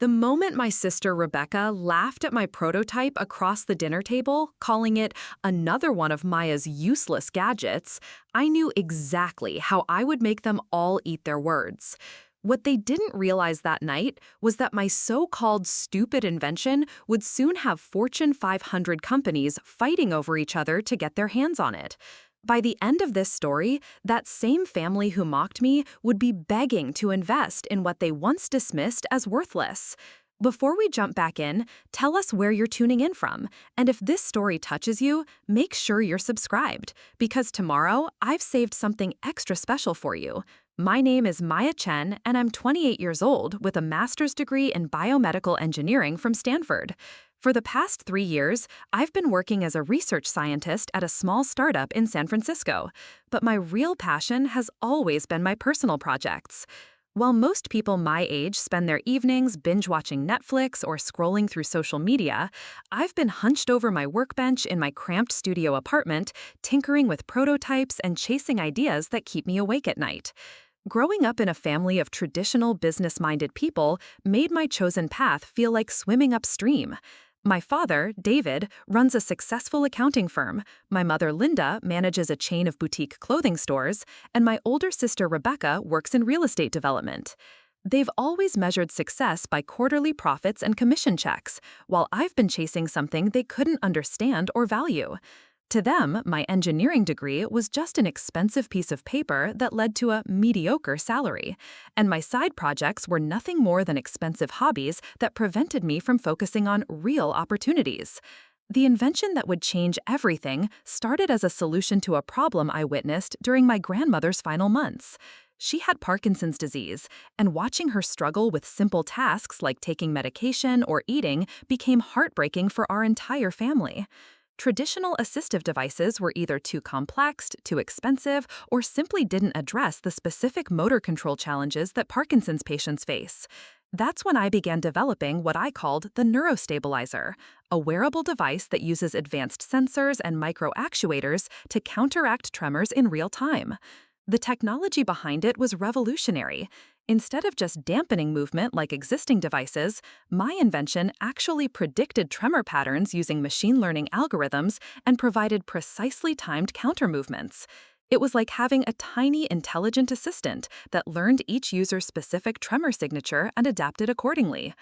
The moment my sister Rebecca laughed at my prototype across the dinner table, calling it another one of Maya's useless gadgets, I knew exactly how I would make them all eat their words. What they didn't realize that night was that my so-called stupid invention would soon have Fortune 500 companies fighting over each other to get their hands on it. By the end of this story, that same family who mocked me would be begging to invest in what they once dismissed as worthless. Before we jump back in, tell us where you're tuning in from, and if this story touches you, make sure you're subscribed, because tomorrow I've saved something extra special for you. My name is Maya Chen, and I'm 28 years old with a master's degree in biomedical engineering from Stanford. For the past 3 years, I've been working as a research scientist at a small startup in San Francisco, but my real passion has always been my personal projects. While most people my age spend their evenings binge-watching Netflix or scrolling through social media, I've been hunched over my workbench in my cramped studio apartment, tinkering with prototypes and chasing ideas that keep me awake at night. Growing up in a family of traditional business-minded people made my chosen path feel like swimming upstream. My father, David, runs a successful accounting firm, my mother, Linda, manages a chain of boutique clothing stores, and my older sister, Rebecca, works in real estate development. They've always measured success by quarterly profits and commission checks, while I've been chasing something they couldn't understand or value. To them, my engineering degree was just an expensive piece of paper that led to a mediocre salary, and my side projects were nothing more than expensive hobbies that prevented me from focusing on real opportunities. The invention that would change everything started as a solution to a problem I witnessed during my grandmother's final months. She had Parkinson's disease, and watching her struggle with simple tasks like taking medication or eating became heartbreaking for our entire family. Traditional assistive devices were either too complex, too expensive, or simply didn't address the specific motor control challenges that Parkinson's patients face. That's when I began developing what I called the neurostabilizer, a wearable device that uses advanced sensors and microactuators to counteract tremors in real time. The technology behind it was revolutionary. Instead of just dampening movement like existing devices, my invention actually predicted tremor patterns using machine learning algorithms and provided precisely timed counter movements. It was like having a tiny, intelligent assistant that learned each user's specific tremor signature and adapted accordingly.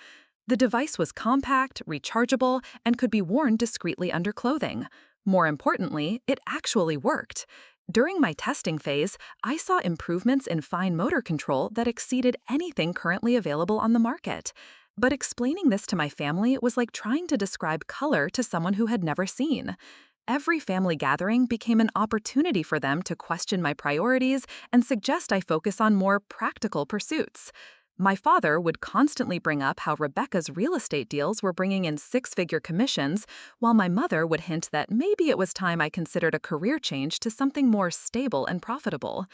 The device was compact, rechargeable, and could be worn discreetly under clothing. More importantly, it actually worked. During my testing phase, I saw improvements in fine motor control that exceeded anything currently available on the market. But explaining this to my family was like trying to describe color to someone who had never seen. Every family gathering became an opportunity for them to question my priorities and suggest I focus on more practical pursuits. My father would constantly bring up how Rebecca's real estate deals were bringing in six-figure commissions, while my mother would hint that maybe it was time I considered a career change to something more stable and profitable.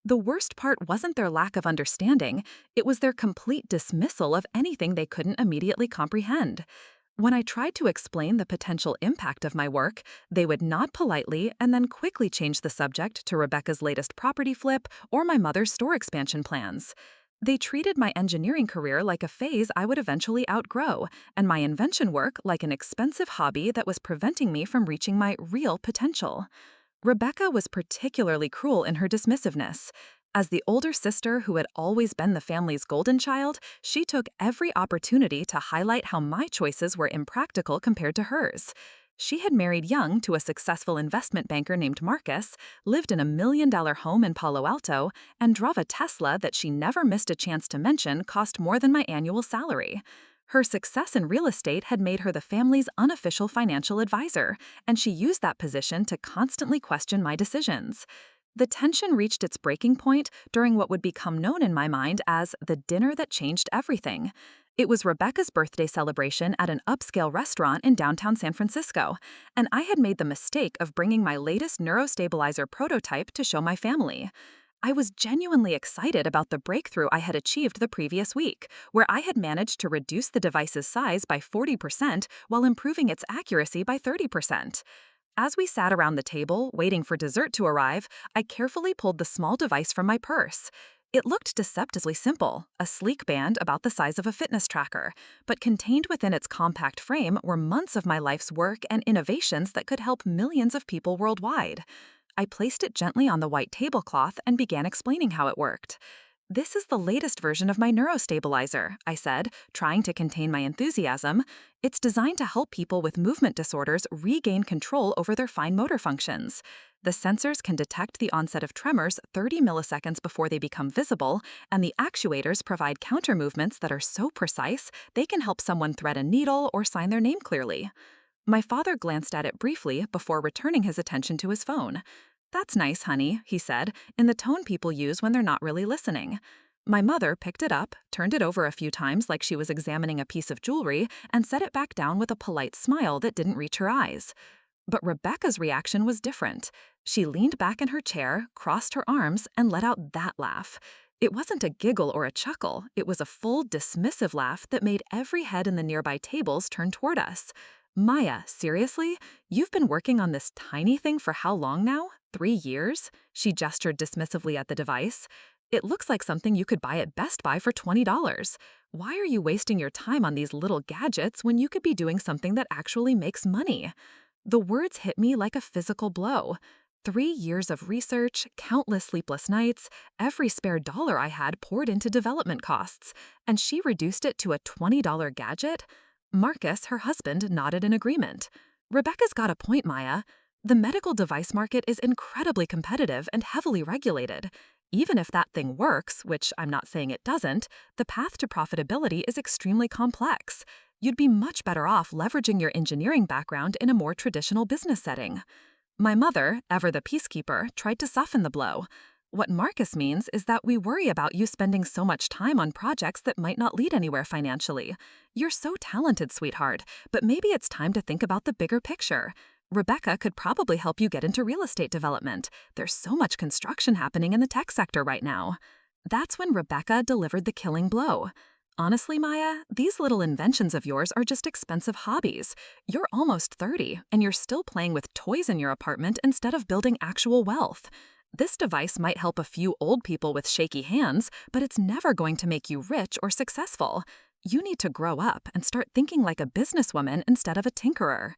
The worst part wasn't their lack of understanding, it was their complete dismissal of anything they couldn't immediately comprehend. When I tried to explain the potential impact of my work, they would nod politely and then quickly change the subject to Rebecca's latest property flip or my mother's store expansion plans. They treated my engineering career like a phase I would eventually outgrow, and my invention work like an expensive hobby that was preventing me from reaching my real potential. Rebecca was particularly cruel in her dismissiveness. As the older sister who had always been the family's golden child, she took every opportunity to highlight how my choices were impractical compared to hers. She had married young to a successful investment banker named Marcus, lived in a $1 million home in Palo Alto, and drove a Tesla that she never missed a chance to mention cost more than my annual salary. Her success in real estate had made her the family's unofficial financial advisor, and she used that position to constantly question my decisions. The tension reached its breaking point during what would become known in my mind as the dinner that changed everything. It was Rebecca's birthday celebration at an upscale restaurant in downtown San Francisco, and I had made the mistake of bringing my latest neurostabilizer prototype to show my family. I was genuinely excited about the breakthrough I had achieved the previous week, where I had managed to reduce the device's size by 40% while improving its accuracy by 30%. As we sat around the table, waiting for dessert to arrive, I carefully pulled the small device from my purse. It looked deceptively simple, a sleek band about the size of a fitness tracker, but contained within its compact frame were months of my life's work and innovations that could help millions of people worldwide. I placed it gently on the white tablecloth and began explaining how it worked. "This is the latest version of my neurostabilizer," I said, trying to contain my enthusiasm. "It's designed to help people with movement disorders regain control over their fine motor functions. The sensors can detect the onset of tremors 30 milliseconds before they become visible, and the actuators provide counter movements that are so precise they can help someone thread a needle or sign their name clearly." My father glanced at it briefly before returning his attention to his phone. "That's nice, honey," he said, in the tone people use when they're not really listening. My mother picked it up, turned it over a few times like she was examining a piece of jewelry, and set it back down with a polite smile that didn't reach her eyes. But Rebecca's reaction was different. She leaned back in her chair, crossed her arms, and let out that laugh. It wasn't a giggle or a chuckle, it was a full, dismissive laugh that made every head in the nearby tables turn toward us. "Maya, seriously? You've been working on this tiny thing for how long now? 3 years?" She gestured dismissively at the device. "It looks like something you could buy at Best Buy for $20. Why are you wasting your time on these little gadgets when you could be doing something that actually makes money?" The words hit me like a physical blow. 3 years of research, countless sleepless nights, every spare dollar I had poured into development costs, and she reduced it to a $20 gadget? Marcus, her husband, nodded in agreement. "Rebecca's got a point, Maya. The medical device market is incredibly competitive and heavily regulated. Even if that thing works, which I'm not saying it doesn't, the path to profitability is extremely complex. You'd be much better off leveraging your engineering background in a more traditional business setting." My mother, ever the peacekeeper, tried to soften the blow. "What Marcus means is that we worry about you spending so much time on projects that might not lead anywhere financially. You're so talented, sweetheart, but maybe it's time to think about the bigger picture. Rebecca could probably help you get into real estate development. There's so much construction happening in the tech sector right now." That's when Rebecca delivered the killing blow. "Honestly, Maya, these little inventions of yours are just expensive hobbies. You're almost 30, and you're still playing with toys in your apartment instead of building actual wealth. This device might help a few old people with shaky hands, but it's never going to make you rich or successful. You need to grow up and start thinking like a businesswoman instead of a tinkerer."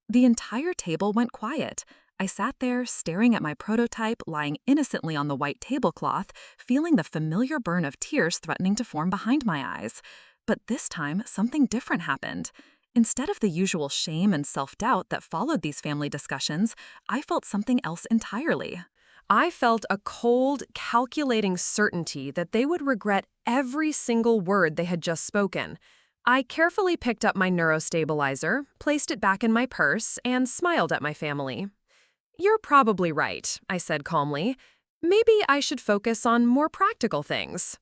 The entire table went quiet. I sat there, staring at my prototype lying innocently on the white tablecloth, feeling the familiar burn of tears threatening to form behind my eyes. But this time, something different happened. Instead of the usual shame and self-doubt that followed these family discussions, I felt something else entirely. I felt a cold, calculating certainty that they would regret every single word they had just spoken. I carefully picked up my neurostabilizer, placed it back in my purse, and smiled at my family. "You're probably right," I said calmly. "Maybe I should focus on more practical things."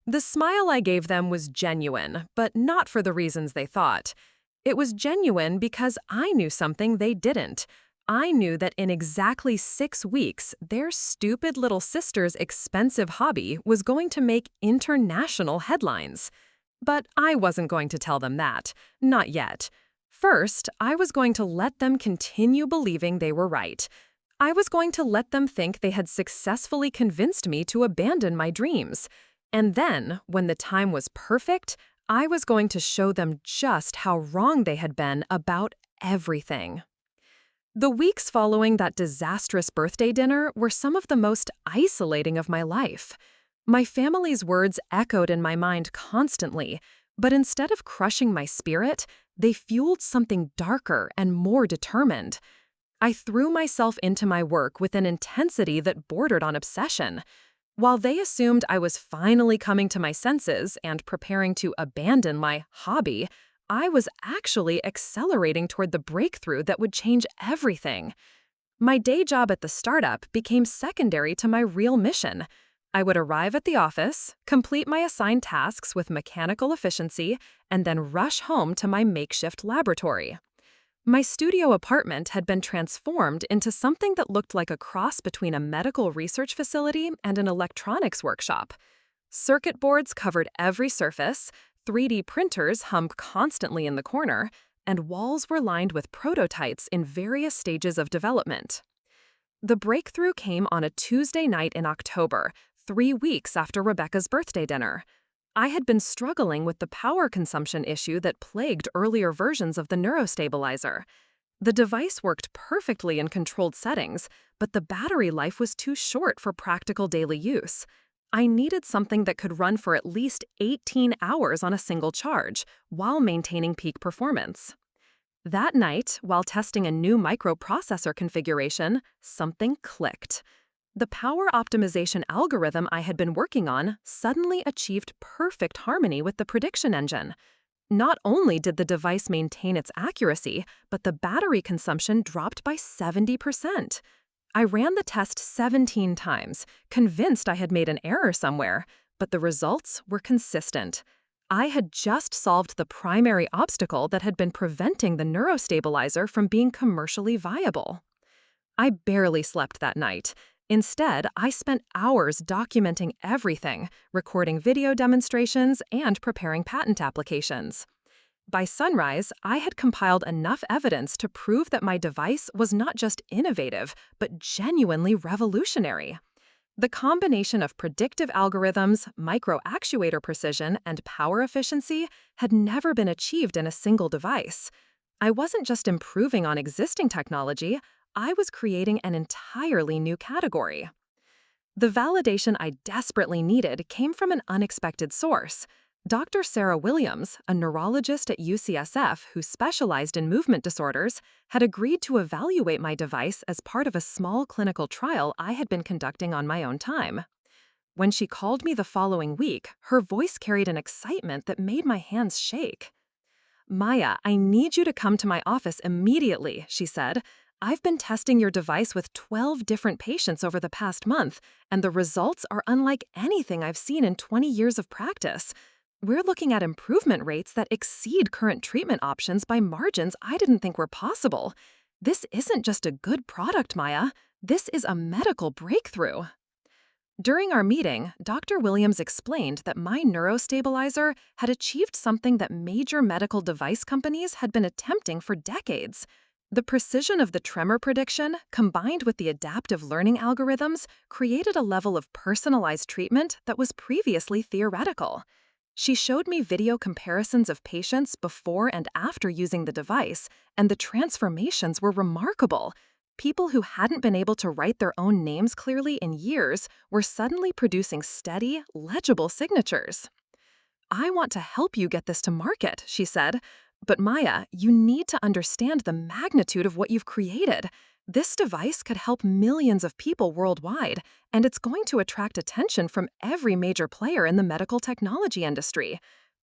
The smile I gave them was genuine, but not for the reasons they thought. It was genuine because I knew something they didn't. I knew that in exactly 6 weeks, their stupid little sister's expensive hobby was going to make international headlines. But I wasn't going to tell them that. Not yet. First, I was going to let them continue believing they were right. I was going to let them think they had successfully convinced me to abandon my dreams. And then, when the time was perfect, I was going to show them just how wrong they had been about everything. The weeks following that disastrous birthday dinner were some of the most isolating of my life. My family's words echoed in my mind constantly, but instead of crushing my spirit, they fueled something darker and more determined. I threw myself into my work with an intensity that bordered on obsession. While they assumed I was finally coming to my senses and preparing to abandon my hobby, I was actually accelerating toward the breakthrough that would change everything. My day job at the startup became secondary to my real mission. I would arrive at the office, complete my assigned tasks with mechanical efficiency, and then rush home to my makeshift laboratory. My studio apartment had been transformed into something that looked like a cross between a medical research facility and an electronics workshop. Circuit boards covered every surface, 3D printers hummed constantly in the corner, and walls were lined with prototypes in various stages of development. The breakthrough came on a Tuesday night in October, 3 weeks after Rebecca's birthday dinner. I had been struggling with the power consumption issue that plagued earlier versions of the neurostabilizer. The device worked perfectly in controlled settings, but the battery life was too short for practical daily use. I needed something that could run for at least 18 hours on a single charge, while maintaining peak performance. That night, while testing a new microprocessor configuration, something clicked. The power optimization algorithm I had been working on suddenly achieved perfect harmony with the prediction engine. Not only did the device maintain its accuracy, but the battery consumption dropped by 70%. I ran the test 17 times, convinced I had made an error somewhere, but the results were consistent. I had just solved the primary obstacle that had been preventing the neurostabilizer from being commercially viable. I barely slept that night. Instead, I spent hours documenting everything, recording video demonstrations, and preparing patent applications. By sunrise, I had compiled enough evidence to prove that my device was not just innovative, but genuinely revolutionary. The combination of predictive algorithms, micro-actuator precision, and power efficiency had never been achieved in a single device. I wasn't just improving on existing technology, I was creating an entirely new category. The validation I desperately needed came from an unexpected source. Dr. Sarah Williams, a neurologist at UCSF who specialized in movement disorders, had agreed to evaluate my device as part of a small clinical trial I had been conducting on my own time. When she called me the following week, her voice carried an excitement that made my hands shake. "Maya, I need you to come to my office immediately," she said. "I've been testing your device with 12 different patients over the past month, and the results are unlike anything I've seen in 20 years of practice. We're looking at improvement rates that exceed current treatment options by margins I didn't think were possible. This isn't just a good product, Maya. This is a medical breakthrough." During our meeting, Dr. Williams explained that my neurostabilizer had achieved something that major medical device companies had been attempting for decades. The precision of the tremor prediction, combined with the adaptive learning algorithms, created a level of personalized treatment that was previously theoretical. She showed me video comparisons of patients before and after using the device, and the transformations were remarkable. People who hadn't been able to write their own names clearly in years were suddenly producing steady, legible signatures. "I want to help you get this to market," she said. "But Maya, you need to understand the magnitude of what you've created. This device could help millions of people worldwide, and it's going to attract attention from every major player in the medical technology industry.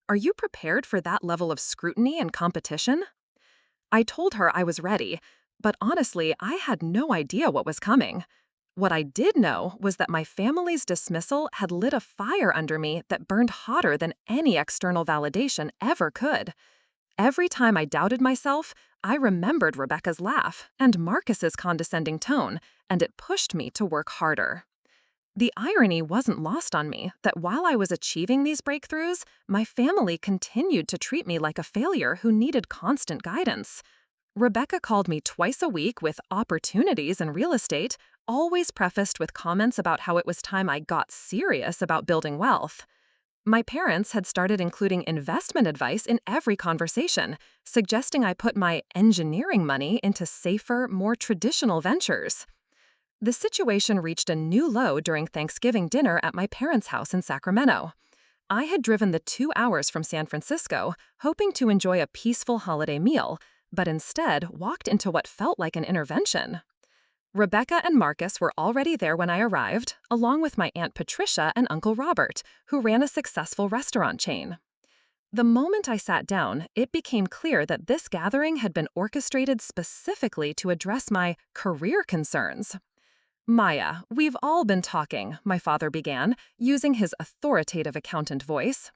Are you prepared for that level of scrutiny and competition?" I told her I was ready, but honestly, I had no idea what was coming. What I did know was that my family's dismissal had lit a fire under me that burned hotter than any external validation ever could. Every time I doubted myself, I remembered Rebecca's laugh and Marcus's condescending tone, and it pushed me to work harder. The irony wasn't lost on me that while I was achieving these breakthroughs, my family continued to treat me like a failure who needed constant guidance. Rebecca called me twice a week with opportunities in real estate, always prefaced with comments about how it was time I got serious about building wealth. My parents had started including investment advice in every conversation, suggesting I put my engineering money into safer, more traditional ventures. The situation reached a new low during Thanksgiving dinner at my parents' house in Sacramento. I had driven the 2 hours from San Francisco, hoping to enjoy a peaceful holiday meal, but instead walked into what felt like an intervention. Rebecca and Marcus were already there when I arrived, along with my Aunt Patricia and Uncle Robert, who ran a successful restaurant chain. The moment I sat down, it became clear that this gathering had been orchestrated specifically to address my career concerns. "Maya, we've all been talking," my father began, using his authoritative accountant voice.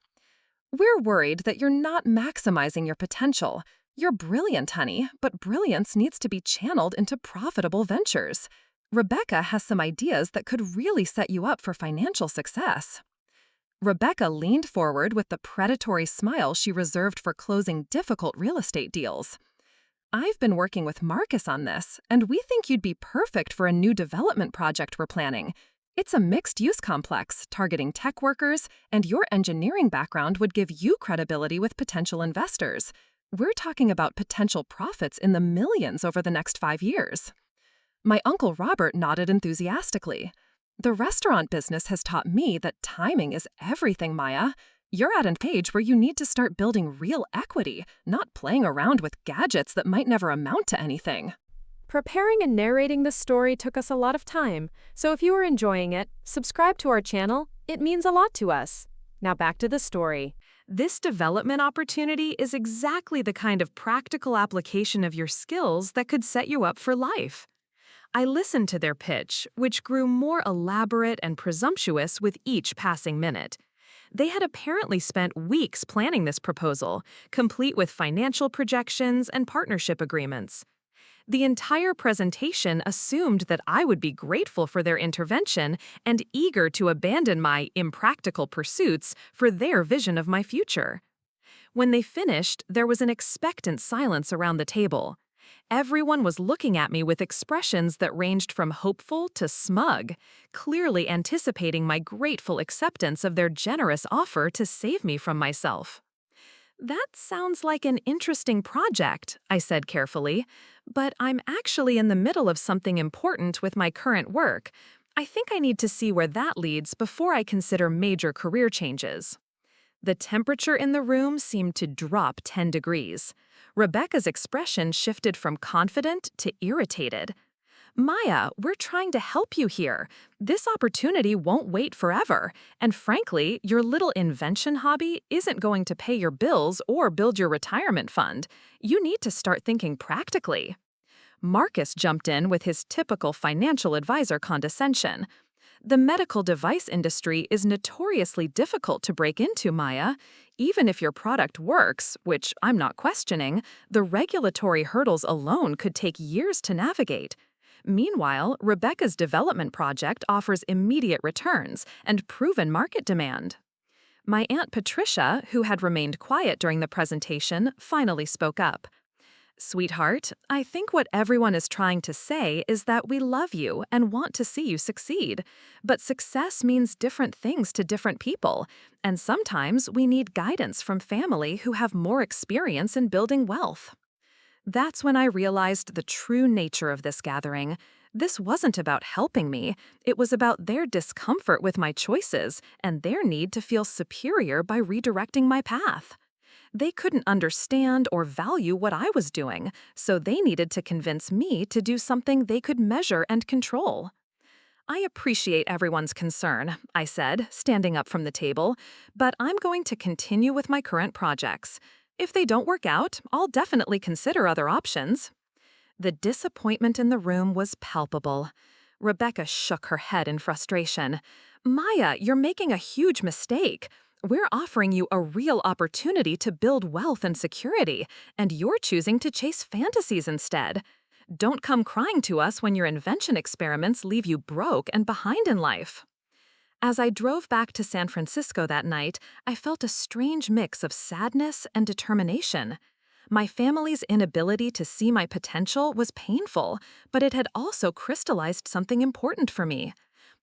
"We're worried that you're not maximizing your potential. You're brilliant, honey, but brilliance needs to be channeled into profitable ventures. Rebecca has some ideas that could really set you up for financial success." Rebecca leaned forward with the predatory smile she reserved for closing difficult real estate deals. "I've been working with Marcus on this, and we think you'd be perfect for a new development project we're planning. It's a mixed-use complex targeting tech workers, and your engineering background would give you credibility with potential investors. We're talking about potential profits in the millions over the next 5 years. My Uncle Robert nodded enthusiastically. The restaurant business has taught me that timing is everything, Maya. You're at a page where you need to start building real equity, not playing around with gadgets that might never amount to anything. Preparing and narrating this story took us a lot of time, so if you are enjoying it, subscribe to our channel. It means a lot to us. Now back to the story. This development opportunity is exactly the kind of practical application of your skills that could set you up for life. I listened to their pitch, which grew more elaborate and presumptuous with each passing minute. They had apparently spent weeks planning this proposal, complete with financial projections and partnership agreements. The entire presentation assumed that I would be grateful for their intervention and eager to abandon my impractical pursuits for their vision of my future. When they finished, there was an expectant silence around the table. Everyone was looking at me with expressions that ranged from hopeful to smug, clearly anticipating my grateful acceptance of their generous offer to save me from myself. "That sounds like an interesting project," I said carefully, "but I'm actually in the middle of something important with my current work. I think I need to see where that leads before I consider major career changes." The temperature in the room seemed to drop 10 degrees. Rebecca's expression shifted from confident to irritated. "Maya, we're trying to help you here. This opportunity won't wait forever. And frankly, your little invention hobby isn't going to pay your bills or build your retirement fund. You need to start thinking practically." Marcus jumped in with his typical financial advisor condescension. "The medical device industry is notoriously difficult to break into, Maya. Even if your product works, which I'm not questioning, the regulatory hurdles alone could take years to navigate. Meanwhile, Rebecca's development project offers immediate returns and proven market demand." My Aunt Patricia, who had remained quiet during the presentation, finally spoke up. "Sweetheart, I think what everyone is trying to say is that we love you and want to see you succeed. But success means different things to different people, and sometimes we need guidance from family who have more experience in building wealth." That's when I realized the true nature of this gathering. This wasn't about helping me. It was about their discomfort with my choices and their need to feel superior by redirecting my path. They couldn't understand or value what I was doing, so they needed to convince me to do something they could measure and control. "I appreciate everyone's concern," I said, standing up from the table, "but I'm going to continue with my current projects. If they don't work out, I'll definitely consider other options." The disappointment in the room was palpable. Rebecca shook her head in frustration. "Maya, you're making a huge mistake. We're offering you a real opportunity to build wealth and security, and you're choosing to chase fantasies instead. Don't come crying to us when your invention experiments leave you broke and behind in life." As I drove back to San Francisco that night, I felt a strange mix of sadness and determination. My family's inability to see my potential was painful, but it had also crystallized something important for me.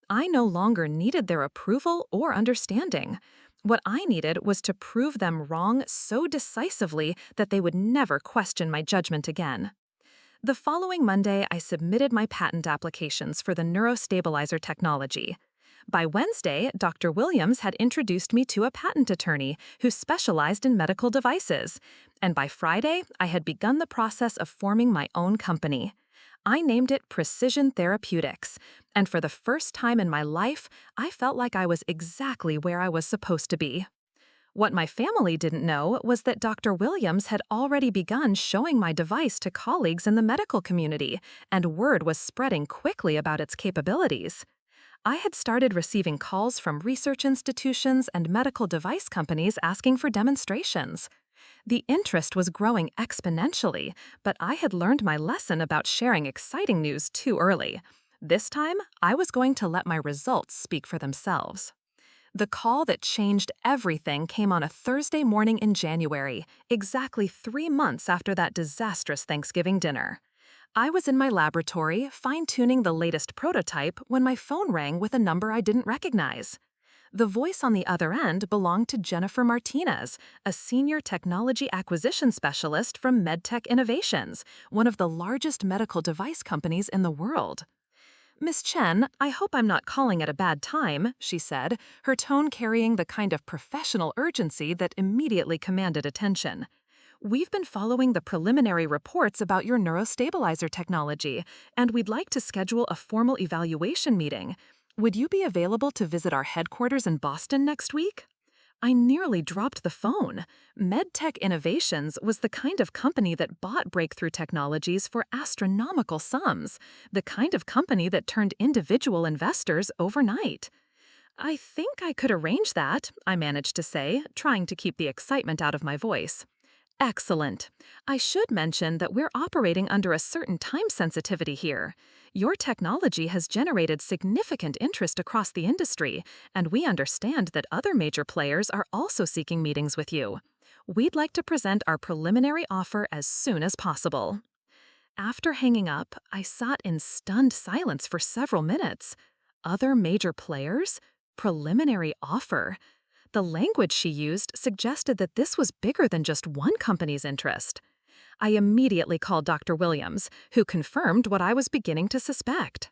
I no longer needed their approval or understanding. What I needed was to prove them wrong so decisively that they would never question my judgment again. The following Monday, I submitted my patent applications for the neurostabilizer technology. By Wednesday, Dr. Williams had introduced me to a patent attorney who specialized in medical devices, and by Friday, I had begun the process of forming my own company. I named it Precision Therapeutics, and for the first time in my life, I felt like I was exactly where I was supposed to be. What my family didn't know was that Dr. Williams had already begun showing my device to colleagues in the medical community, and word was spreading quickly about its capabilities. I had started receiving calls from research institutions and medical device companies asking for demonstrations. The interest was growing exponentially, but I had learned my lesson about sharing exciting news too early. This time, I was going to let my results speak for themselves. The call that changed everything came on a Thursday morning in January, exactly 3 months after that disastrous Thanksgiving dinner. I was in my laboratory, fine-tuning the latest prototype when my phone rang with a number I didn't recognize. The voice on the other end belonged to Jennifer Martinez, a senior technology acquisition specialist from MedTech Innovations, one of the largest medical device companies in the world. "Miss Chen, I hope I'm not calling at a bad time," she said, her tone carrying the kind of professional urgency that immediately commanded attention. "We've been following the preliminary reports about your neurostabilizer technology, and we'd like to schedule a formal evaluation meeting. Would you be available to visit our headquarters in Boston next week?" I nearly dropped the phone. MedTech Innovations was the kind of company that bought breakthrough technologies for astronomical sums, the kind of company that turned individual investors overnight. "I think I could arrange that," I managed to say, trying to keep the excitement out of my voice. "Excellent. I should mention that we're operating under a certain time sensitivity here. Your technology has generated significant interest across the industry, and we understand that other major players are also seeking meetings with you. We'd like to present our preliminary offer as soon as possible." After hanging up, I sat in stunned silence for several minutes. Other major players? Preliminary offer? The language she used suggested that this was bigger than just one company's interest. I immediately called Dr. Williams, who confirmed what I was beginning to suspect.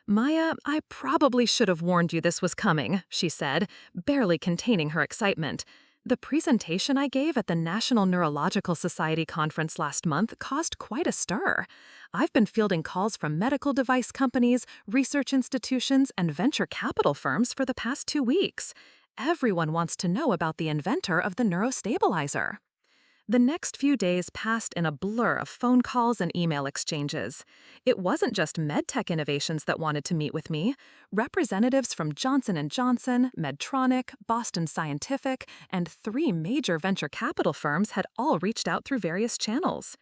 "Maya, I probably should have warned you this was coming," she said, barely containing her excitement. "The presentation I gave at the National Neurological Society conference last month caused quite a stir. I've been fielding calls from medical device companies, research institutions, and venture capital firms for the past 2 weeks. Everyone wants to know about the inventor of the neurostabilizer." The next few days passed in a blur of phone calls and email exchanges. It wasn't just MedTech Innovations that wanted to meet with me. Representatives from Johnson & Johnson, Medtronic, Boston Scientific, and 3 major venture capital firms had all reached out through various channels.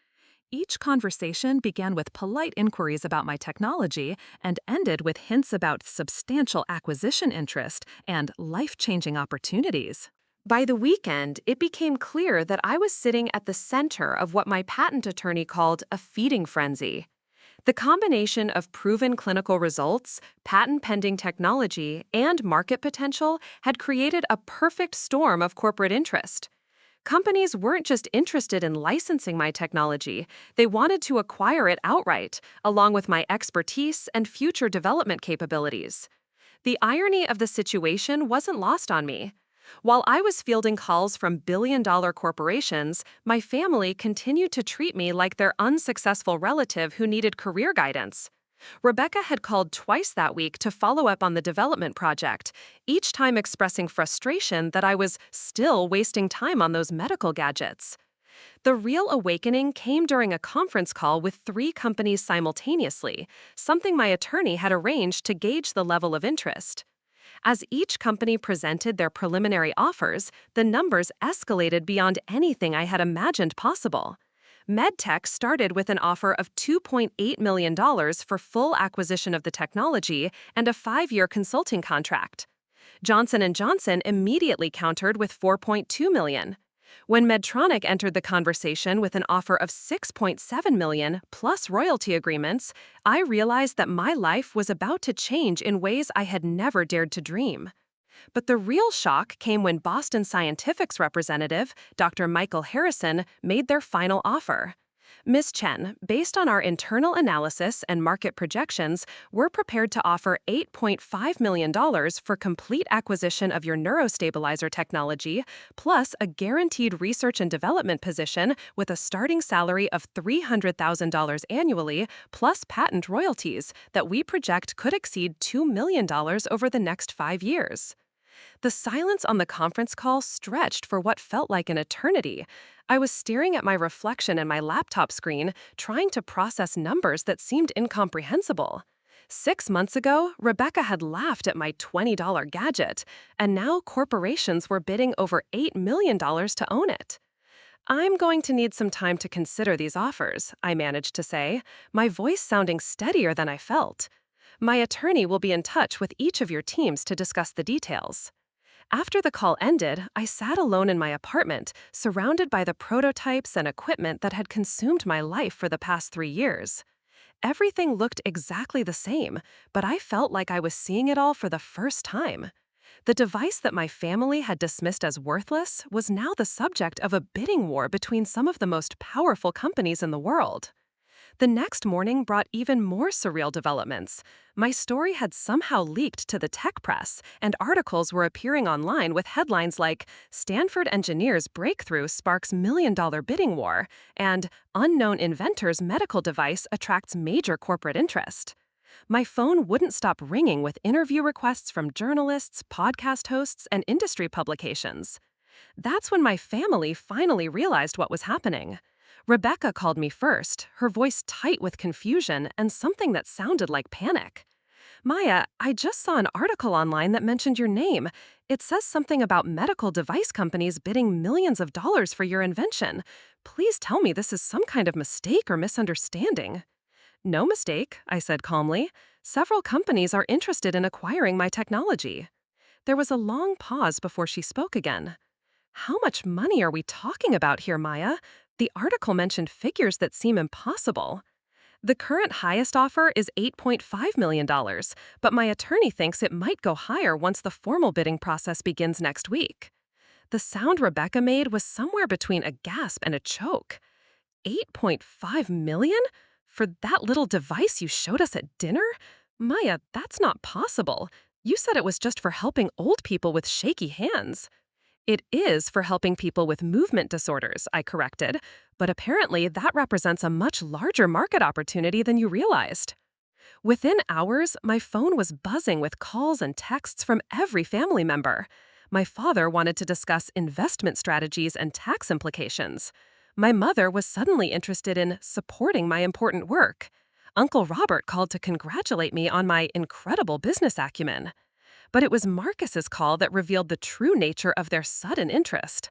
Each conversation began with polite inquiries about my technology and ended with hints about substantial acquisition interest and life-changing opportunities. By the weekend, it became clear that I was sitting at the center of what my patent attorney called a feeding frenzy. The combination of proven clinical results, patent-pending technology, and market potential had created a perfect storm of corporate interest. Companies weren't just interested in licensing my technology, they wanted to acquire it outright, along with my expertise and future development capabilities. The irony of the situation wasn't lost on me. While I was fielding calls from billion-dollar corporations, my family continued to treat me like their unsuccessful relative who needed career guidance. Rebecca had called twice that week to follow up on the development project, each time expressing frustration that I was still wasting time on those medical gadgets. The real awakening came during a conference call with 3 companies simultaneously, something my attorney had arranged to gauge the level of interest. As each company presented their preliminary offers, the numbers escalated beyond anything I had imagined possible. MedTech started with an offer of $2.8 million for full acquisition of the technology and a 5-year consulting contract. Johnson & Johnson immediately countered with $4.2 million. When Medtronic entered the conversation with an offer of $6.7 million plus royalty agreements, I realized that my life was about to change in ways I had never dared to dream. But the real shock came when Boston Scientific's representative, Dr. Michael Harrison, made their final offer. "Ms. Chen, based on our internal analysis and market projections, we're prepared to offer $8.5 million for complete acquisition of your neurostabilizer technology, plus a guaranteed research and development position with a starting salary of $300,000 annually, plus patent royalties that we project could exceed $2 million over the next 5 years." The silence on the conference call stretched for what felt like an eternity. I was staring at my reflection in my laptop screen, trying to process numbers that seemed incomprehensible. 6 months ago, Rebecca had laughed at my $20 gadget, and now corporations were bidding over $8 million to own it. "I'm going to need some time to consider these offers," I managed to say, my voice sounding steadier than I felt. "My attorney will be in touch with each of your teams to discuss the details." After the call ended, I sat alone in my apartment, surrounded by the prototypes and equipment that had consumed my life for the past 3 years. Everything looked exactly the same, but I felt like I was seeing it all for the first time. The device that my family had dismissed as worthless was now the subject of a bidding war between some of the most powerful companies in the world. The next morning brought even more surreal developments. My story had somehow leaked to the tech press, and articles were appearing online with headlines like Stanford Engineers Breakthrough Sparks $1 million Bidding War and Unknown Inventor's Medical Device Attracts Major Corporate Interest. My phone wouldn't stop ringing with interview requests from journalists, podcast hosts, and industry publications. That's when my family finally realized what was happening. Rebecca called me first, her voice tight with confusion and something that sounded like panic. Maya, I just saw an article online that mentioned your name. It says something about medical device companies bidding millions of dollars for your invention. Please tell me this is some kind of mistake or misunderstanding. No mistake, I said calmly. Several companies are interested in acquiring my technology. There was a long pause before she spoke again. How much money are we talking about here, Maya? The article mentioned figures that seem impossible. The current highest offer is $8.5 million, but my attorney thinks it might go higher once the formal bidding process begins next week. The sound Rebecca made was somewhere between a gasp and a choke. 8.5 million? For that little device you showed us at dinner? Maya, that's not possible. You said it was just for helping old people with shaky hands. It is for helping people with movement disorders, I corrected, but apparently that represents a much larger market opportunity than you realized. Within hours, my phone was buzzing with calls and texts from every family member. My father wanted to discuss investment strategies and tax implications. My mother was suddenly interested in supporting my important work. Uncle Robert called to congratulate me on my incredible business acumen. But it was Marcus's call that revealed the true nature of their sudden interest.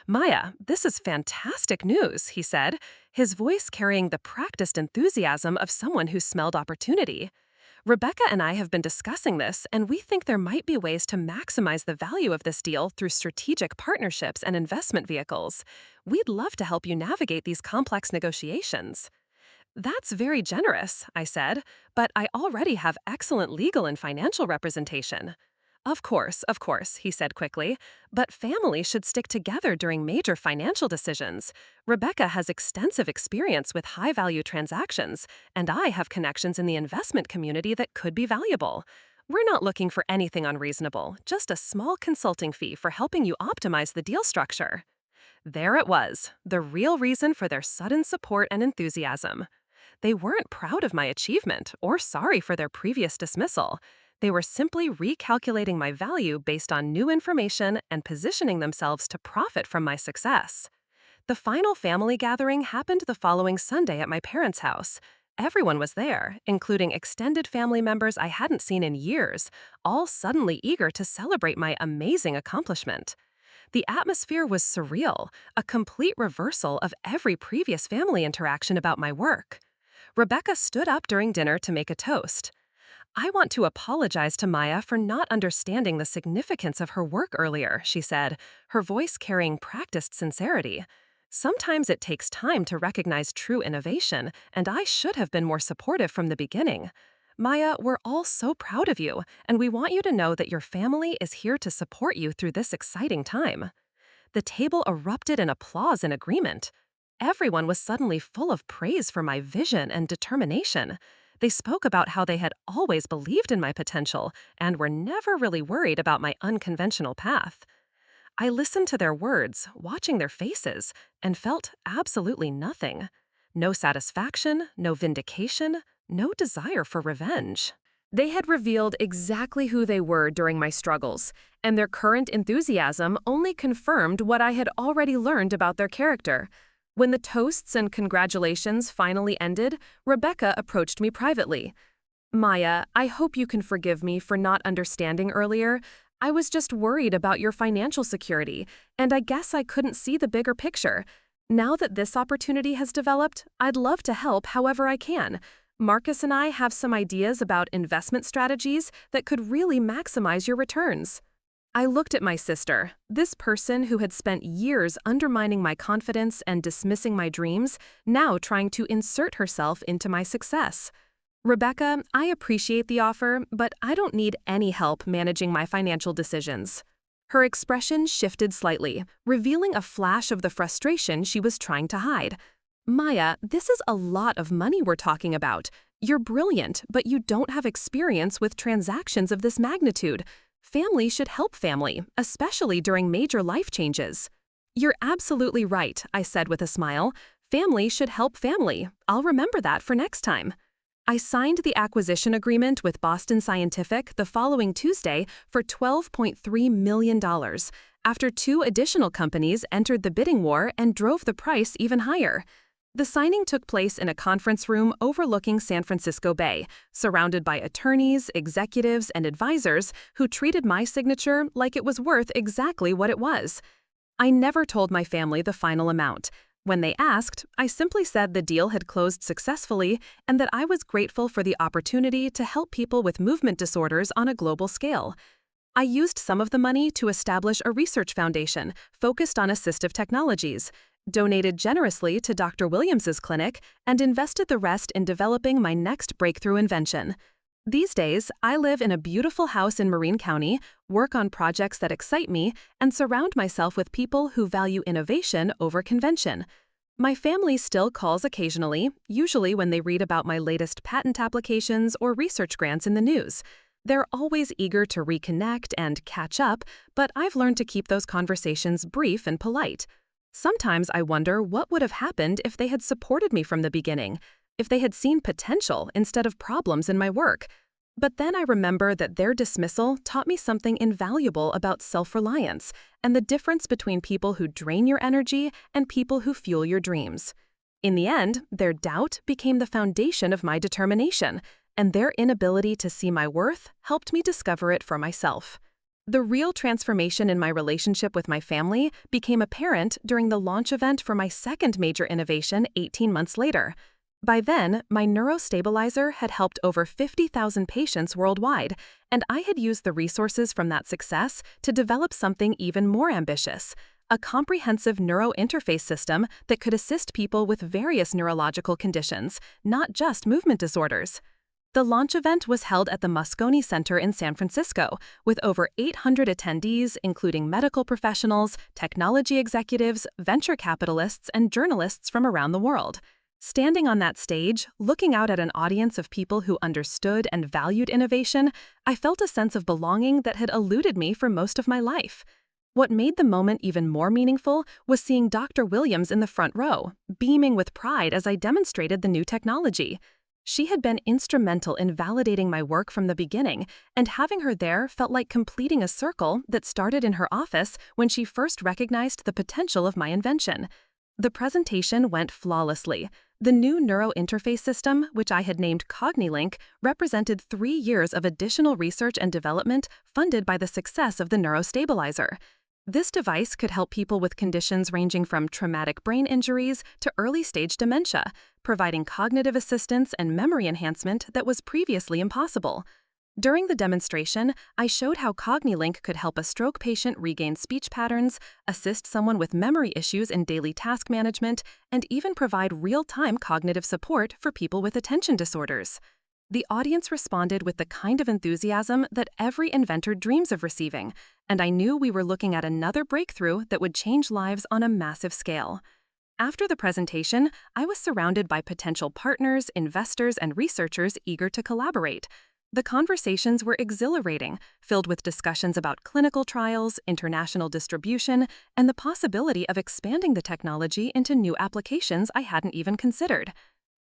Maya, this is fantastic news, he said, his voice carrying the practiced enthusiasm of someone who smelled opportunity. Rebecca and I have been discussing this, and we think there might be ways to maximize the value of this deal through strategic partnerships and investment vehicles. We'd love to help you navigate these complex negotiations. That's very generous, I said, but I already have excellent legal and financial representation. Of course, he said quickly, but families should stick together during major financial decisions. Rebecca has extensive experience with high-value transactions, and I have connections in the investment community that could be valuable. We're not looking for anything unreasonable, just a small consulting fee for helping you optimize the deal structure. There it was, the real reason for their sudden support and enthusiasm. They weren't proud of my achievement or sorry for their previous dismissal. They were simply recalculating my value based on new information and positioning themselves to profit from my success. The final family gathering happened the following Sunday at my parents' house. Everyone was there, including extended family members I hadn't seen in years, all suddenly eager to celebrate my amazing accomplishment. The atmosphere was surreal, a complete reversal of every previous family interaction about my work. Rebecca stood up during dinner to make a toast. I want to apologize to Maya for not understanding the significance of her work earlier, she said, her voice carrying practiced sincerity. Sometimes it takes time to recognize true innovation, and I should have been more supportive from the beginning. Maya, we're all so proud of you, and we want you to know that your family is here to support you through this exciting time. The table erupted in applause and agreement. Everyone was suddenly full of praise for my vision and determination. They spoke about how they had always believed in my potential and were never really worried about my unconventional path. I listened to their words, watching their faces, and felt absolutely nothing. No satisfaction, no vindication, no desire for revenge. They had revealed exactly who they were during my struggles, and their current enthusiasm only confirmed what I had already learned about their character. When the toasts and congratulations finally ended, Rebecca approached me privately. Maya, I hope you can forgive me for not understanding earlier. I was just worried about your financial security, and I guess I couldn't see the bigger picture. Now that this opportunity has developed, I'd love to help however I can. Marcus and I have some ideas about investment strategies that could really maximize your returns. I looked at my sister, this person who had spent years undermining my confidence and dismissing my dreams, now trying to insert herself into my success. Rebecca, I appreciate the offer, but I don't need any help managing my financial decisions. Her expression shifted slightly, revealing a flash of the frustration she was trying to hide. Maya, this is a lot of money we're talking about. You're brilliant, but you don't have experience with transactions of this magnitude. Family should help family, especially during major life changes. You're absolutely right, I said with a smile. Family should help family. I'll remember that for next time. I signed the acquisition agreement with Boston Scientific the following Tuesday for $12.3 million, after 2 additional companies entered the bidding war and drove the price even higher. The signing took place in a conference room overlooking San Francisco Bay, surrounded by attorneys, executives, and advisors who treated my signature like it was worth exactly what it was. I never told my family the final amount. When they asked, I simply said the deal had closed successfully and that I was grateful for the opportunity to help people with movement disorders on a global scale. I used some of the money to establish a research foundation focused on assistive technologies, donated generously to Dr. Williams's clinic, and invested the rest in developing my next breakthrough invention. These days, I live in a beautiful house in Marin County, work on projects that excite me, and surround myself with people who value innovation over convention. My family still calls occasionally, usually when they read about my latest patent applications or research grants in the news. They're always eager to reconnect and catch up, but I've learned to keep those conversations brief and polite. Sometimes I wonder what would have happened if they had supported me from the beginning, if they had seen potential instead of problems in my work. But then I remember that their dismissal taught me something invaluable about self-reliance and the difference between people who drain your energy and people who fuel your dreams. In the end, their doubt became the foundation of my determination, and their inability to see my worth helped me discover it for myself. The real transformation in my relationship with my family became apparent during the launch event for my second major innovation 18 months later. By then, my neurostabilizer had helped over 50,000 patients worldwide, and I had used the resources from that success to develop something even more ambitious, a comprehensive neurointerface system that could assist people with various neurological conditions, not just movement disorders. The launch event was held at the Moscone Center in San Francisco, with over 800 attendees, including medical professionals, technology executives, venture capitalists, and journalists from around the world. Standing on that stage, looking out at an audience of people who understood and valued innovation, I felt a sense of belonging that had eluded me for most of my life. What made the moment even more meaningful was seeing Dr. Williams in the front row, beaming with pride as I demonstrated the new technology. She had been instrumental in validating my work from the beginning, and having her there felt like completing a circle that started in her office when she first recognized the potential of my invention. The presentation went flawlessly. The new neurointerface system, which I had named CogniLink, represented 3 years of additional research and development funded by the success of the neurostabilizer. This device could help people with conditions ranging from traumatic brain injuries to early-stage dementia, providing cognitive assistance and memory enhancement that was previously impossible. During the demonstration, I showed how CogniLink could help a stroke patient regain speech patterns, assist someone with memory issues in daily task management, and even provide real-time cognitive support for people with attention disorders. The audience responded with the kind of enthusiasm that every inventor dreams of receiving, and I knew we were looking at another breakthrough that would change lives on a massive scale. After the presentation, I was surrounded by potential partners, investors, and researchers eager to collaborate. The conversations were exhilarating, filled with discussions about clinical trials, international distribution, and the possibility of expanding the technology into new applications I hadn't even considered.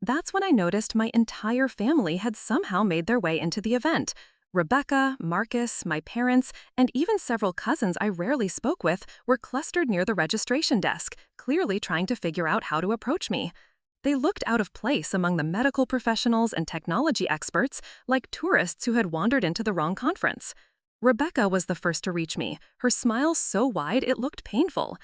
That's when I noticed my entire family had somehow made their way into the event. Rebecca, Marcus, my parents, and even several cousins I rarely spoke with were clustered near the registration desk, clearly trying to figure out how to approach me. They looked out of place among the medical professionals and technology experts, like tourists who had wandered into the wrong conference. Rebecca was the first to reach me, her smile so wide it looked painful.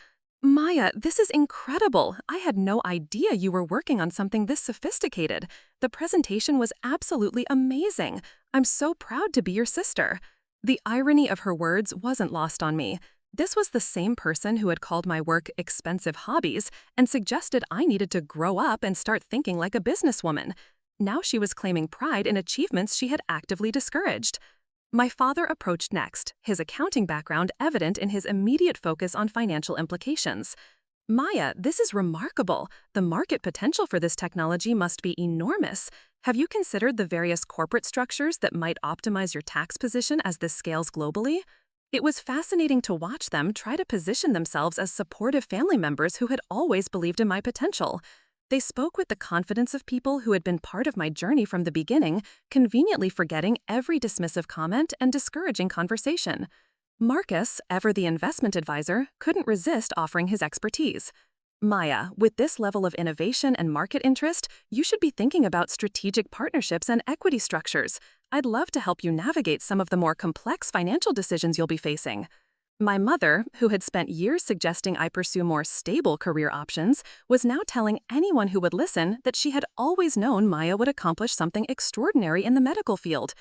"Maya, this is incredible. I had no idea you were working on something this sophisticated. The presentation was absolutely amazing. I'm so proud to be your sister." The irony of her words wasn't lost on me. This was the same person who had called my work expensive hobbies and suggested I needed to grow up and start thinking like a businesswoman. Now she was claiming pride in achievements she had actively discouraged. My father approached next, his accounting background evident in his immediate focus on financial implications. Maya, this is remarkable. The market potential for this technology must be enormous. Have you considered the various corporate structures that might optimize your tax position as this scales globally? It was fascinating to watch them try to position themselves as supportive family members who had always believed in my potential. They spoke with the confidence of people who had been part of my journey from the beginning, conveniently forgetting every dismissive comment and discouraging conversation. Marcus, ever the investment advisor, couldn't resist offering his expertise. Maya, with this level of innovation and market interest, you should be thinking about strategic partnerships and equity structures. I'd love to help you navigate some of the more complex financial decisions you'll be facing. My mother, who had spent years suggesting I pursue more stable career options, was now telling anyone who would listen that she had always known Maya would accomplish something extraordinary in the medical field.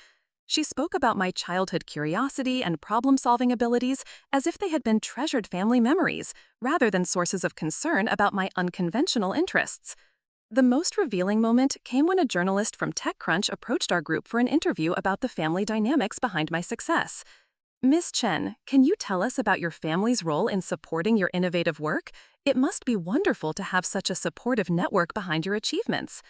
She spoke about my childhood curiosity and problem-solving abilities as if they had been treasured family memories, rather than sources of concern about my unconventional interests. The most revealing moment came when a journalist from TechCrunch approached our group for an interview about the family dynamics behind my success. Ms. Chen, can you tell us about your family's role in supporting your innovative work? It must be wonderful to have such a supportive network behind your achievements.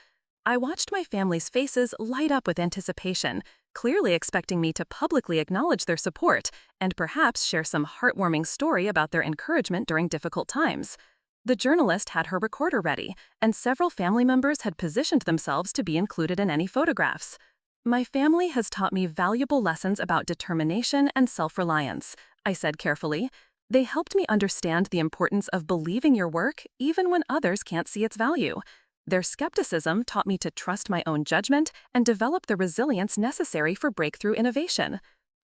I watched my family's faces light up with anticipation, clearly expecting me to publicly acknowledge their support and perhaps share some heartwarming story about their encouragement during difficult times. The journalist had her recorder ready, and several family members had positioned themselves to be included in any photographs. My family has taught me valuable lessons about determination and self-reliance, I said carefully. They helped me understand the importance of believing your work even when others can't see its value. Their skepticism taught me to trust my own judgment and develop the resilience necessary for breakthrough innovation.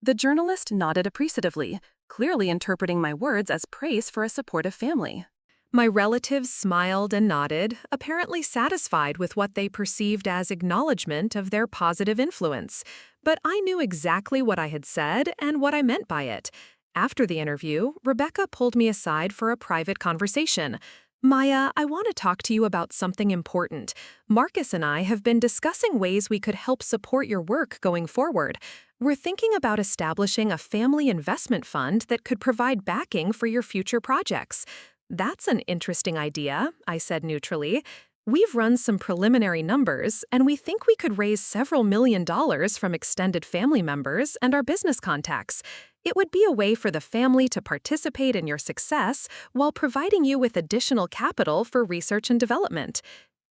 The journalist nodded appreciatively, clearly interpreting my words as praise for a supportive family. My relatives smiled and nodded, apparently satisfied with what they perceived as acknowledgement of their positive influence. But I knew exactly what I had said and what I meant by it. After the interview, Rebecca pulled me aside for a private conversation. Maya, I want to talk to you about something important. Marcus and I have been discussing ways we could help support your work going forward. We're thinking about establishing a family investment fund that could provide backing for your future projects. That's an interesting idea, I said neutrally. We've run some preliminary numbers, and we think we could raise several $1 million from extended family members and our business contacts. It would be a way for the family to participate in your success while providing you with additional capital for research and development.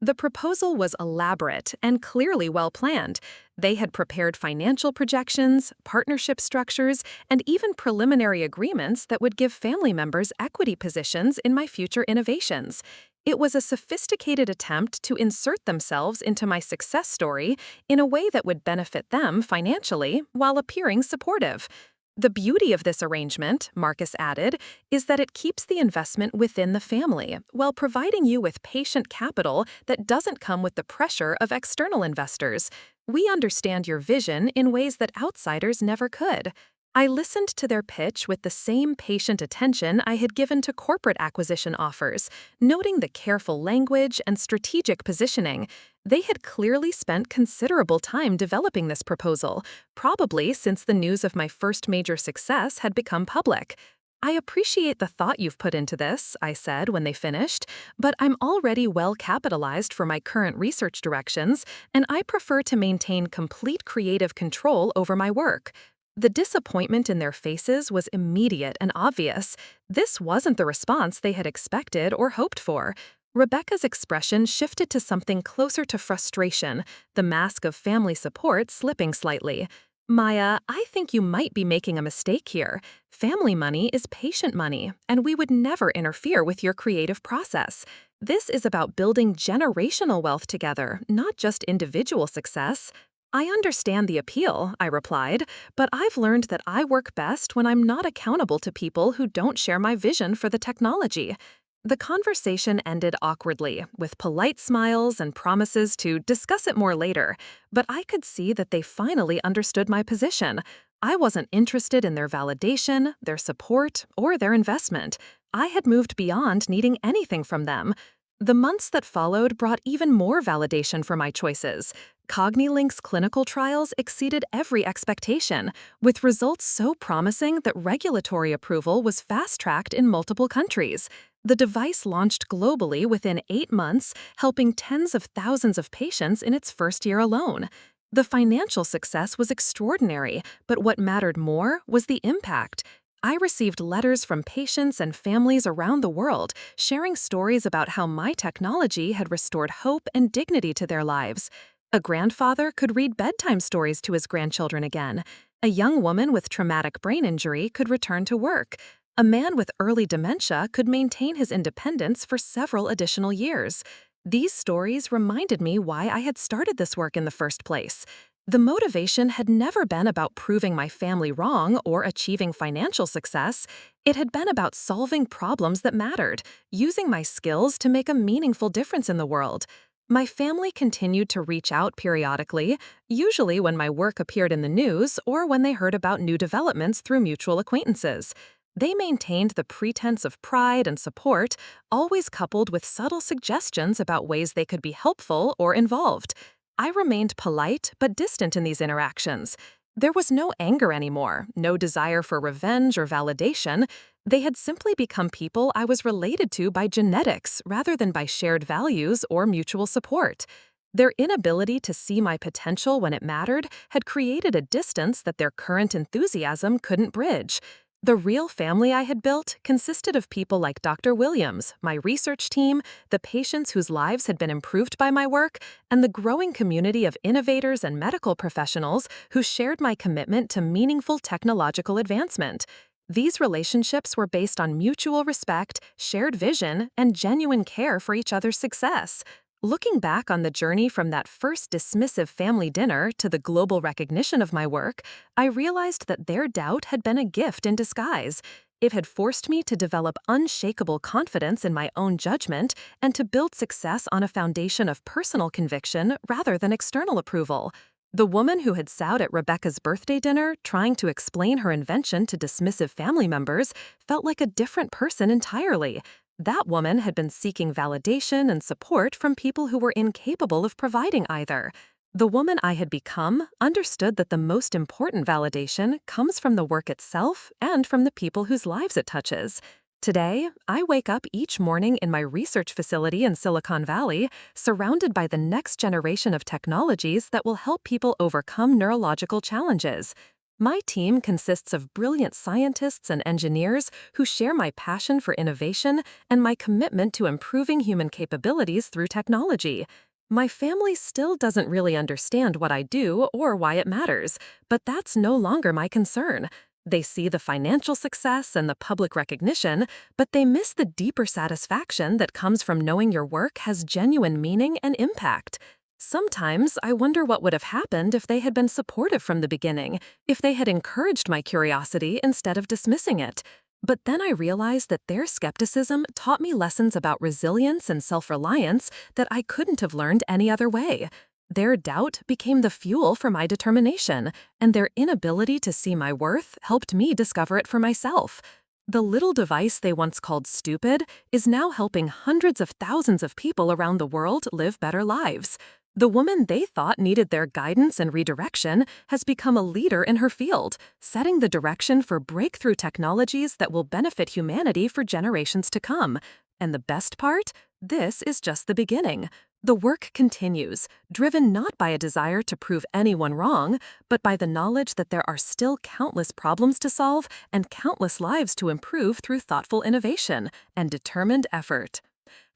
The proposal was elaborate and clearly well-planned. They had prepared financial projections, partnership structures, and even preliminary agreements that would give family members equity positions in my future innovations. It was a sophisticated attempt to insert themselves into my success story in a way that would benefit them financially while appearing supportive. The beauty of this arrangement, Marcus added, is that it keeps the investment within the family while providing you with patient capital that doesn't come with the pressure of external investors. We understand your vision in ways that outsiders never could. I listened to their pitch with the same patient attention I had given to corporate acquisition offers, noting the careful language and strategic positioning. They had clearly spent considerable time developing this proposal, probably since the news of my first major success had become public. I appreciate the thought you've put into this, I said when they finished, but I'm already well capitalized for my current research directions, and I prefer to maintain complete creative control over my work. The disappointment in their faces was immediate and obvious. This wasn't the response they had expected or hoped for. Rebecca's expression shifted to something closer to frustration, the mask of family support slipping slightly. Maya, I think you might be making a mistake here. Family money is patient money, and we would never interfere with your creative process. This is about building generational wealth together, not just individual success. I understand the appeal, I replied, but I've learned that I work best when I'm not accountable to people who don't share my vision for the technology. The conversation ended awkwardly, with polite smiles and promises to discuss it more later, but I could see that they finally understood my position. I wasn't interested in their validation, their support, or their investment. I had moved beyond needing anything from them. The months that followed brought even more validation for my choices. CogniLink's clinical trials exceeded every expectation, with results so promising that regulatory approval was fast-tracked in multiple countries. The device launched globally within 8 months, helping tens of thousands of patients in its first year alone. The financial success was extraordinary, but what mattered more was the impact. I received letters from patients and families around the world sharing stories about how my technology had restored hope and dignity to their lives. A grandfather could read bedtime stories to his grandchildren again. A young woman with traumatic brain injury could return to work. A man with early dementia could maintain his independence for several additional years. These stories reminded me why I had started this work in the first place. The motivation had never been about proving my family wrong or achieving financial success. It had been about solving problems that mattered, using my skills to make a meaningful difference in the world. My family continued to reach out periodically, usually when my work appeared in the news or when they heard about new developments through mutual acquaintances. They maintained the pretense of pride and support, always coupled with subtle suggestions about ways they could be helpful or involved. I remained polite but distant in these interactions. There was no anger anymore, no desire for revenge or validation. They had simply become people I was related to by genetics rather than by shared values or mutual support. Their inability to see my potential when it mattered had created a distance that their current enthusiasm couldn't bridge. The real family I had built consisted of people like Dr. Williams, my research team, the patients whose lives had been improved by my work, and the growing community of innovators and medical professionals who shared my commitment to meaningful technological advancement. These relationships were based on mutual respect, shared vision, and genuine care for each other's success. Looking back on the journey from that first dismissive family dinner to the global recognition of my work, I realized that their doubt had been a gift in disguise. It had forced me to develop unshakable confidence in my own judgment and to build success on a foundation of personal conviction rather than external approval. The woman who had sat at Rebecca's birthday dinner trying to explain her invention to dismissive family members felt like a different person entirely. That woman had been seeking validation and support from people who were incapable of providing either. The woman I had become understood that the most important validation comes from the work itself and from the people whose lives it touches. Today, I wake up each morning in my research facility in Silicon Valley, surrounded by the next generation of technologies that will help people overcome neurological challenges. My team consists of brilliant scientists and engineers who share my passion for innovation and my commitment to improving human capabilities through technology. My family still doesn't really understand what I do or why it matters, but that's no longer my concern. They see the financial success and the public recognition, but they miss the deeper satisfaction that comes from knowing your work has genuine meaning and impact. Sometimes I wonder what would have happened if they had been supportive from the beginning, if they had encouraged my curiosity instead of dismissing it. But then I realized that their skepticism taught me lessons about resilience and self-reliance that I couldn't have learned any other way. Their doubt became the fuel for my determination, and their inability to see my worth helped me discover it for myself. The little device they once called stupid is now helping hundreds of thousands of people around the world live better lives. The woman they thought needed their guidance and redirection has become a leader in her field, setting the direction for breakthrough technologies that will benefit humanity for generations to come. And the best part? This is just the beginning. The work continues, driven not by a desire to prove anyone wrong, but by the knowledge that there are still countless problems to solve and countless lives to improve through thoughtful innovation and determined effort.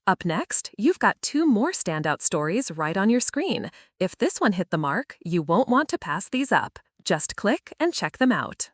Up next, you've got 2 more standout stories right on your screen. If this one hit the mark, you won't want to pass these up. Just click and check them out.